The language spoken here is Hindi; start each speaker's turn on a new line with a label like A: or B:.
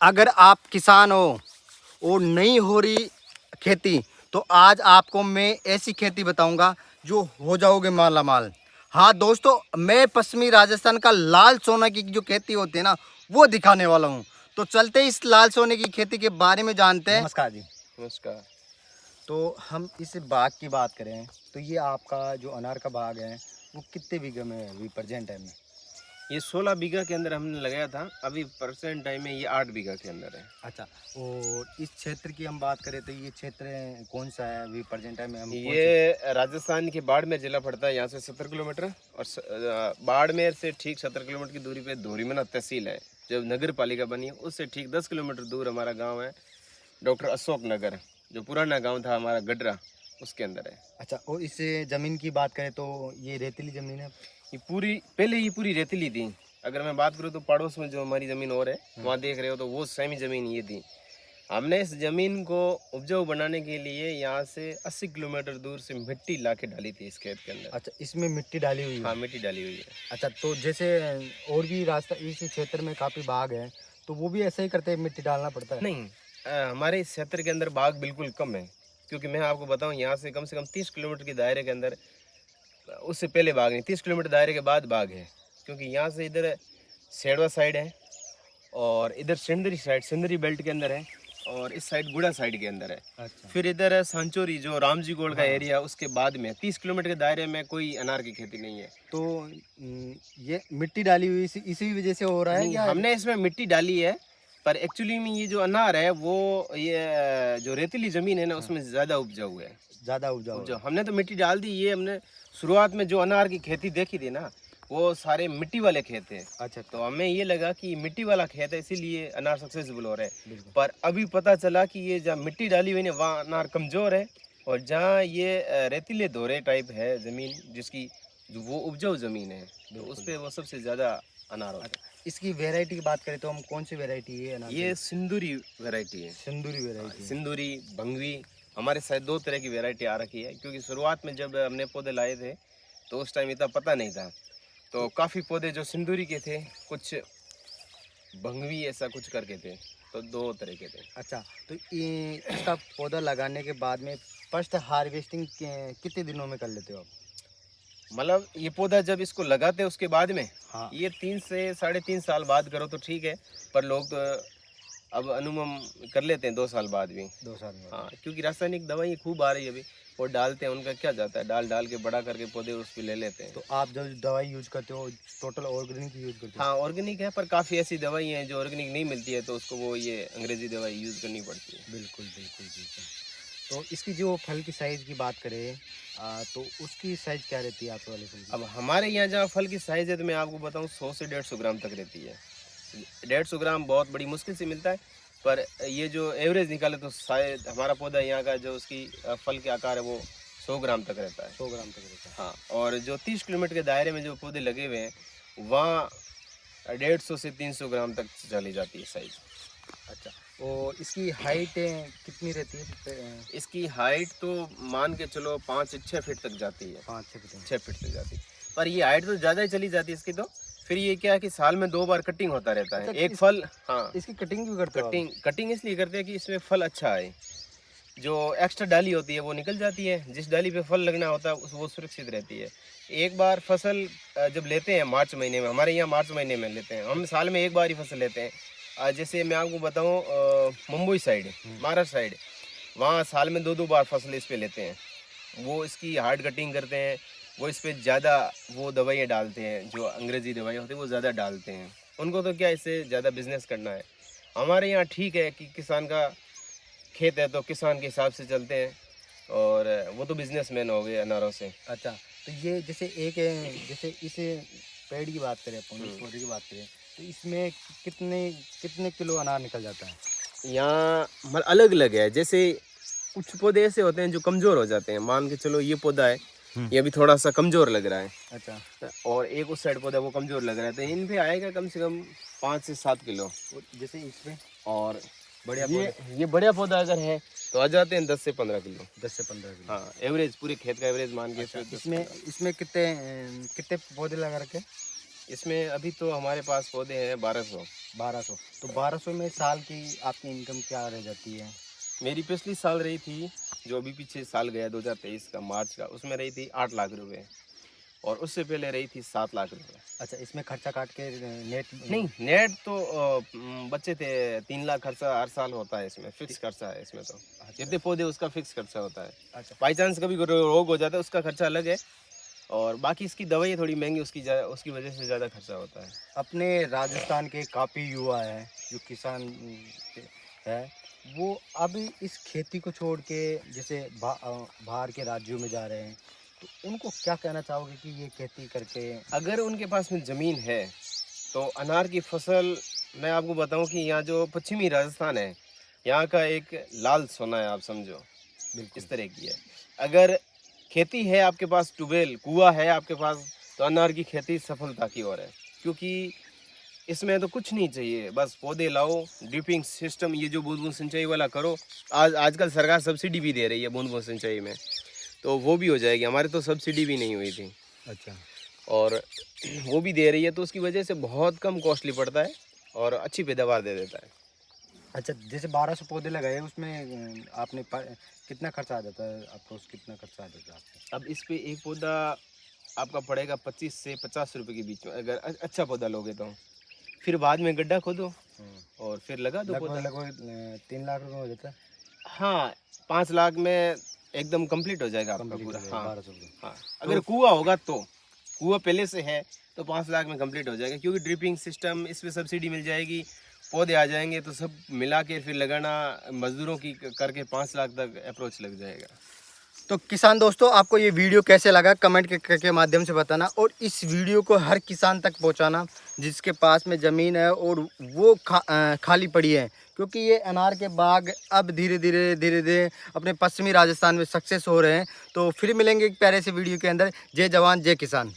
A: अगर आप किसान हो और नहीं हो रही खेती, तो आज आपको मैं ऐसी खेती बताऊंगा जो हो जाओगे माला माल। हाँ दोस्तों, मैं पश्चिमी राजस्थान का लाल सोना की जो खेती होती है ना, वो दिखाने वाला हूँ। तो चलते ही इस लाल सोने की खेती के बारे में जानते हैं। नमस्कार जी।
B: नमस्कार।
A: तो हम इस बाग की बात करें तो ये आपका जो अनार का बाग है वो कितने बीघे में अभी प्रेजेंट टाइम में?
B: ये 16 बीघा के अंदर हमने लगाया था। अभी परसेंट टाइम में ये 8 बीघा के अंदर है।
A: अच्छा, और इस क्षेत्र की हम बात करें तो ये क्षेत्र कौन सा है अभी प्रेजेंट टाइम में? हम कौन से?
B: ये राजस्थान के बाड़मेर जिला पड़ता है, यहाँ से 70 किलोमीटर। और बाड़मेर से ठीक 70 किलोमीटर की दूरी पे धोरीमना तहसील है, जो नगर पालिका बनी है, उससे ठीक 10 किलोमीटर दूर हमारा गाँव है, डॉक्टर अशोक नगर, जो पुराना गाँव था हमारा गडरा, उसके अंदर है।
A: अच्छा, और इस ज़मीन की बात करें तो ये रेतीली ज़मीन है?
B: पहले ये पूरी रेतीली थी। अगर मैं बात करूँ तो पड़ोस में जो हमारी ज़मीन और है, वहाँ देख रहे हो तो वो सेमी ज़मीन ये थी। हमने इस ज़मीन को उपजाऊ बनाने के लिए यहाँ से 80 किलोमीटर दूर से मिट्टी ला के डाली थी इस खेत के अंदर।
A: अच्छा, इसमें मिट्टी डाली हुई है?
B: हाँ, मिट्टी डाली हुई है।
A: अच्छा, तो जैसे और भी रास्ता इस क्षेत्र में काफ़ी बाग है, तो वो भी ऐसे ही करते हैं, मिट्टी डालना पड़ता है?
B: नहीं, हमारे इस क्षेत्र के अंदर बाग बिल्कुल कम है, क्योंकि मैं आपको बताऊँ यहाँ से कम 30 किलोमीटर के दायरे के अंदर उससे पहले बाग नहीं, 30 किलोमीटर दायरे के बाद बाग है। क्योंकि यहाँ से इधर सेडवा साइड है, और इधर सिंदरी साइड, सिंदरी बेल्ट के अंदर है, और इस साइड गुड़ा साइड के अंदर है।
A: अच्छा,
B: फिर इधर सांचोरी जो रामजी गोड़ का एरिया, उसके बाद में 30 किलोमीटर के दायरे में कोई अनार की खेती नहीं है।
A: तो ये मिट्टी डाली हुई इसी वजह से हो रहा है
B: नहीं,
A: क्या?
B: हमने इसमें मिट्टी डाली है, पर एक्चुअली में ये जो अनार है वो ये जो रेतीली जमीन है ना, उसमें ज्यादा उपजाऊ है।
A: ज़्यादा उपजाऊ
B: उपजाऊ
A: है।
B: हमने तो मिट्टी डाल दी। ये हमने शुरुआत में जो अनार की खेती देखी थी ना, वो सारे मिट्टी वाले खेत थे।
A: अच्छा,
B: तो हमें ये लगा कि मिट्टी वाला खेत है, इसीलिए अनार सक्सेसफुल हो रहा है।
A: बिल्कुल।
B: पर अभी पता चला कि ये जहाँ मिट्टी डाली हुई है वहाँ अनार कमजोर है, और जहाँ ये रेतीले धोरे टाइप है जमीन, जिसकी जो वो उपजाऊ जमीन है, तो उस पे वो सबसे ज्यादा अनार होता है।
A: इसकी वैरायटी की बात करें तो हम कौन सी वैरायटी है अनार
B: ये
A: की?
B: सिंदूरी वैरायटी है।
A: सिंदूरी वैरायटी है।
B: सिंदूरी, भंगवी, हमारे साथ 2 तरह की वैरायटी आ रखी है। क्योंकि शुरुआत में जब हमने पौधे लाए थे तो उस टाइम इतना पता नहीं था, तो काफ़ी पौधे जो सिंदूरी के थे, कुछ भंगवी ऐसा कुछ करके थे, तो 2 तरह के थे।
A: अच्छा, तो ये इसका पौधा लगाने के बाद में फर्स्ट हार्वेस्टिंग कितने दिनों में कर लेते हो आप?
B: मतलब ये पौधा जब इसको लगाते हैं उसके बाद में,
A: हाँ।
B: ये 3 से 3.5 साल बाद करो तो ठीक है, पर लोग तो अब अनुमम कर लेते हैं 2 साल बाद भी।
A: 2 साल में?
B: हाँ, क्योंकि रासायनिक दवाई खूब आ रही है अभी, और डालते हैं, उनका क्या जाता है, डाल डाल के बड़ा करके पौधे उस पर ले लेते हैं।
A: तो आप जब दवाई यूज करते हो टोटल ऑर्गेनिक यूज करते हो?
B: हाँ, ऑर्गेनिक है, पर काफ़ी ऐसी दवाई हैं जो ऑर्गेनिक नहीं मिलती है, तो उसको वो ये अंग्रेजी दवाई यूज़ करनी पड़ती है।
A: बिल्कुल बिल्कुल बिल्कुल। तो इसकी जो फल की साइज़ की बात करें तो उसकी साइज़ क्या रहती है आपके वाले फल की?
B: अब हमारे यहाँ जहाँ फल की साइज़ है, तो मैं आपको बताऊँ 100 से 150 ग्राम तक रहती है। 150 ग्राम बहुत बड़ी मुश्किल से मिलता है, पर ये जो एवरेज निकाले तो शायद हमारा पौधा यहाँ का जो उसकी फल के आकार है वो 100 ग्राम तक रहता है।
A: 100 ग्राम तक रहता है।
B: हाँ, और जो 30 किलोमीटर के दायरे में जो पौधे लगे हुए हैं, वहाँ 150 से 300 ग्राम तक चली जाती है साइज़।
A: अच्छा, और इसकी हाइट कितनी रहती है?
B: इसकी हाइट तो मान के चलो 5 से 6 फीट तक जाती है।
A: 5-6 फीट?
B: 6 फीट तक जाती है, पर ये हाइट तो ज़्यादा ही चली जाती है इसकी। तो फिर ये क्या है कि साल में 2 बार कटिंग होता रहता है।
A: अच्छा,
B: एक फल, हाँ,
A: इसकी कटिंग भी करते हो आप?
B: कटिंग इसलिए करते हैं कि इसमें फल अच्छा आए। जो एक्स्ट्रा डाली होती है वो निकल जाती है, जिस डाली पे फल लगना होता है वो सुरक्षित रहती है। एक बार फसल जब लेते हैं मार्च महीने में, हमारे यहाँ मार्च महीने में लेते हैं हम, साल में एक बार ही फसल लेते हैं। जैसे मैं आपको बताऊँ, मुंबई साइड, महाराष्ट्र साइड, वहाँ साल में 2-2 बार फसल इस पे लेते हैं। वो इसकी हार्ड कटिंग करते हैं, वो इस पे ज़्यादा वो दवाइयाँ डालते हैं, जो अंग्रेज़ी दवाइयाँ होती हैं वो ज़्यादा डालते हैं। उनको तो क्या इससे ज़्यादा बिजनेस करना है। हमारे यहाँ ठीक है कि किसान का खेत है तो किसान के हिसाब से चलते हैं, और वो तो बिजनेसमैन हो गए अनारों से।
A: अच्छा, तो ये जैसे जैसे इस पेड़ की बात करें अपन, इस पौधे की बात करें तो इसमें कितने कितने किलो अनार निकल जाता है?
B: यहाँ मतलब अलग अलग है। जैसे कुछ पौधे ऐसे होते हैं जो कमज़ोर हो जाते हैं, मान के चलो ये पौधा है, ये अभी थोड़ा सा कमज़ोर लग रहा है।
A: अच्छा,
B: और एक उस साइड पौधा वो कमज़ोर लग रहा है, तो इन पे आएगा कम से कम 5 से 7 किलो।
A: और जैसे इसमें
B: और
A: बढ़िया
B: ये बढ़िया पौधा अगर है तो आ जाते हैं 10 से 15 किलो।
A: 10 से 15 किलो?
B: हाँ, एवरेज, पूरे खेत का एवरेज मान के।
A: अच्छा, इसमें इसमें कितने कितने पौधे लगा रखे?
B: इसमें अभी तो हमारे पास पौधे हैं 1200।
A: 1200। तो 1200 में साल की आपकी इनकम क्या रह जाती है?
B: मेरी पिछली साल रही थी, जो अभी पीछे साल गया 2023 का मार्च का, उसमें रही थी 8 लाख रुपए, और उससे पहले रही थी 7 लाख रुपए।
A: अच्छा, इसमें खर्चा काट के नेट
B: नहीं, नेट तो बच्चे थे 3 लाख खर्चा हर साल होता है, इसमें फिक्स खर्चा है इसमें तो। जितने पौधे उसका फिक्स खर्चा होता है।
A: अच्छा,
B: बाई चांस कभी रोग हो जाता है उसका खर्चा अलग है, और बाकी इसकी दवाई थोड़ी महंगी, उसकी वजह से ज़्यादा खर्चा होता है।
A: अपने राजस्थान के काफ़ी युवा हैं जो किसान है, वो अभी इस खेती को छोड़ के जैसे बाहर के राज्यों में जा रहे हैं, तो उनको क्या कहना चाहोगे कि ये खेती करके?
B: अगर उनके पास में ज़मीन है तो अनार की फसल, मैं आपको बताऊं कि यहाँ जो पश्चिमी राजस्थान है, यहाँ का एक लाल सोना है, आप समझो
A: बिल्कुल।
B: इस तरह की है। अगर खेती है आपके पास, ट्यूबवेल कुआं है आपके पास, तो अनार की खेती सफलता की ओर है, क्योंकि इसमें तो कुछ नहीं चाहिए, बस पौधे लाओ, ड्रिपिंग सिस्टम, ये जो बूंद बूंद सिंचाई वाला करो। आजकल सरकार सब्सिडी भी दे रही है बूंद बूंद सिंचाई में, तो वो भी हो जाएगी। हमारे तो सब्सिडी भी नहीं हुई थी,
A: अच्छा,
B: और वो भी दे रही है, तो उसकी वजह से बहुत कम कॉस्टली पड़ता है और अच्छी पैदावार दे देता है।
A: अच्छा, जैसे 1200 पौधे लगाए उसमें आपने कितना खर्चा आ जाता है? अप्रोक्स कितना खर्चा आ जाता है आपको?
B: अब इस पे एक पौधा आपका पड़ेगा 25 से 50 रुपए के बीच में, अगर अच्छा पौधा लोगे तो। फिर बाद में गड्ढा खोदो और फिर लगा दो पौधा।
A: लगभग 3 लाख रुपए हो जाता है।
B: हाँ, 5 लाख में एकदम कंप्लीट हो जाएगा आपका
A: कंप्लीट
B: पूरा।
A: हो
B: हाँ
A: 1200 रुपये।
B: हाँ, अगर कुआं होगा तो, कुआं पहले से है तो 5 लाख में कंप्लीट हो जाएगा, क्योंकि ड्रिपिंग सिस्टम, इस पे सब्सिडी मिल जाएगी, पौधे आ जाएंगे, तो सब मिला के फिर लगाना मजदूरों की करके 5 लाख तक अप्रोच लग जाएगा।
A: तो किसान दोस्तों, आपको ये वीडियो कैसे लगा कमेंट के माध्यम से बताना, और इस वीडियो को हर किसान तक पहुंचाना जिसके पास में ज़मीन है और वो खाली पड़ी है, क्योंकि ये अनार के बाग अब धीरे धीरे अपने पश्चिमी राजस्थान में सक्सेस हो रहे हैं। तो फिर मिलेंगे एक प्यारे से वीडियो के अंदर। जय जवान जय किसान।